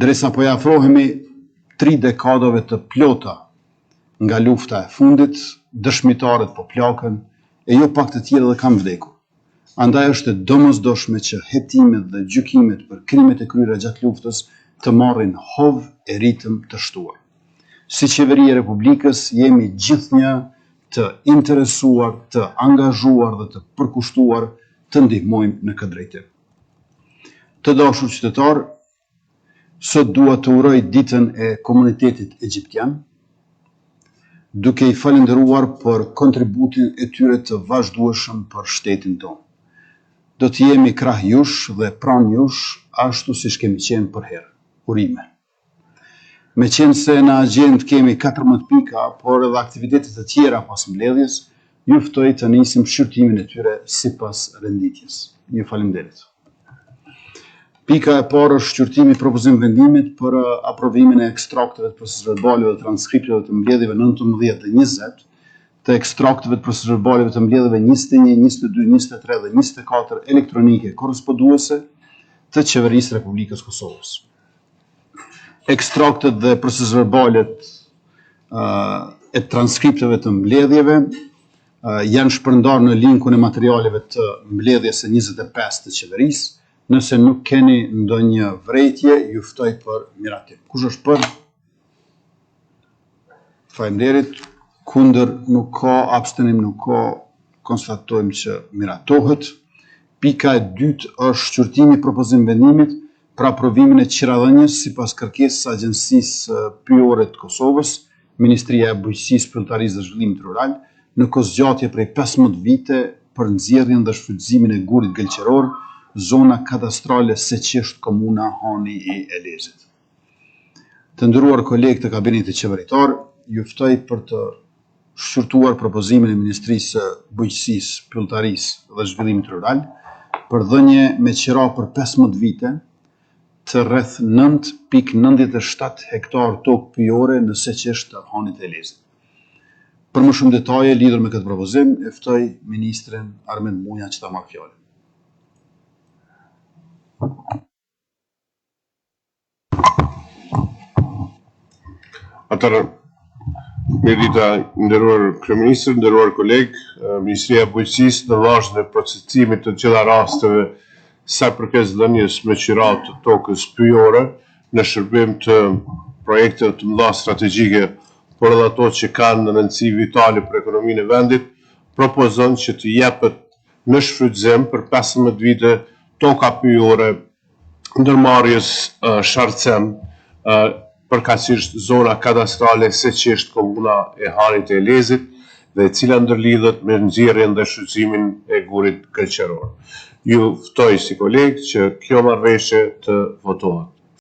Dresa po ja afrohemi 3 dekadave të plota nga lufta e fundit, dëshmitarët po plakën, e jo pak të tjerë dhe kanë vdekur. Andaj është e domosdoshme që hetimet dhe gjykimet për krimet e kryera gjatë luftës të marrin hov e ritëm të shtuar. Si qeveri e Republikës jemi gjithnjë të interesuar, të angazhuar dhe të përkushtuar të ndihmojmë në këtë drejtim. Të dashur qytetar, sot dua të uroj ditën e komunitetit egjiptian, duke i falendëruar për kontributin e tyre të vazhdueshëm për shtetin tonë. Do të jemi krah jush dhe pranë jush, ashtu siç kemi qenë përherë. Urime. Me qenë se në agjendë kemi 14 pika, por edhe aktivitetet të tjera pas mbledhjes, ju ftoj të nisim shqyrtimin e tyre sipas renditjes. Ju faleminderit. Pika e parë është shqyrtimi propozim vendimit për aprovimin e ekstrakteve të procesverbaleve dhe transkripteve të mbledhjeve 19 dhe 20, të ekstrakteve të procesverbaleve të mbledhjeve 21, 22, 23 dhe 24 elektronike korresponduese të Qeverisë Republikës Kosovës. Ekstraktet dhe procesverbalet e transkripteve të mbledhjeve janë shpërndarë në linkun e materialeve të mbledhjes së 25 të qeverisë. Nëse nuk keni ndonjë vërejtje, ju ftoj për miratim. Kush është për? Faleminderit. Kundër nuk ka, abstenim nuk ka, konstatojmë që miratohet. Pika e dytë është shqyrtimi propozim vendimit për aprovimin e qiradhënies sipas kërkesës së Agjencisë Pyjore të Kosovës, Ministria e Bujqësisë, Pronëtarisë dhe Zhvillimit Rural, në kozgjatje prej 15 vite për nxjerrjen dhe shfrytëzimin e gurit gëlqëror, zona kadastrale Seqesht, komuna Hani i Elezit. Të nderuar kolegë të kabinetit qeveritar, ju ftoj për të shqyrtuar propozimin e Ministrisë së Bujqësisë, Pronëtarisë dhe Zhvillimit Rural për dhënie me qira për 15 vite të rreth 9.97 hektar tokë pyjore në Seqesht të Hanit e Elezit. Për më shumë detaje lidhur me këtë propozim, e ftoj ministrin Armend Muja që ta marrë fjalën. Atëherë, mirëdita, nderuar kryeministër, nderuar kolegë, Ministria e Bujqësisë në vazhdim të procedimit të gjitha rasteve sa përket dhënies me qira të tokës pyjore në shërbim të projekte të mëdha strategjike, por edhe ato që kanë rëndësi vitale për ekonominë e vendit, propozon që të jepet në shfrytëzim për 15 vite toka pyjore ndërmarrjes Sharcem, përkatësisht zona kadastrale Seqesht, komuna e Hanit e Elezit, dhe e cila ndërlidhet me nxjerrjen dhe shfrytëzimin e gurit gëlqëror. Ju ftoj si kolegë që kjo marrëveshje të votohet.